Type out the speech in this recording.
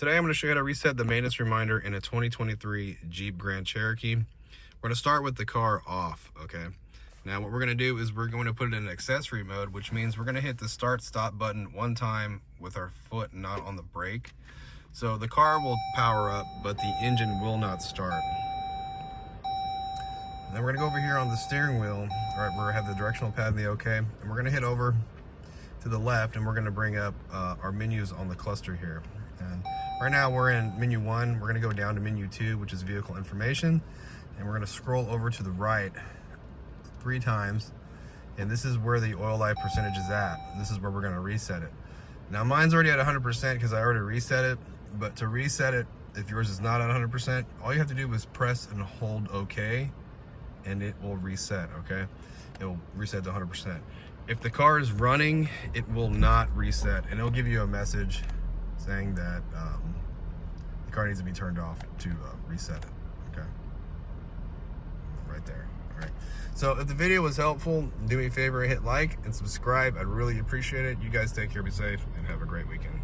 Today I'm going to show you how to reset the maintenance reminder in a 2023 Jeep Grand Cherokee. We're going to start with the car off, okay? Now what we're going to do is we're going to put it in accessory mode, which means we're going to hit the start stop button one time with our foot not on the brake. So the car will power up, but the engine will not start. And then we're going to go over here on the steering wheel, right, where we have the directional pad and the OK, and we're going to hit over to the left and we're going to bring up our menus on the cluster here. And right now we're in menu 1. We're going to go down to menu 2, which is vehicle information, and we're going to scroll over to the right 3 times, and this is where the oil life percentage is at. This is where we're going to reset it. Now mine's already at 100% because I already reset it, but to reset it, if yours is not at 100%, all you have to do is press and hold OK, and it will reset, okay? It will reset to 100%. If the car is running, it will not reset, and it'll give you a message saying that the car needs to be turned off to reset it, okay? Right there, all right? So if the video was helpful, do me a favor and hit like and subscribe. I'd really appreciate it. You guys take care, be safe, and have a great weekend.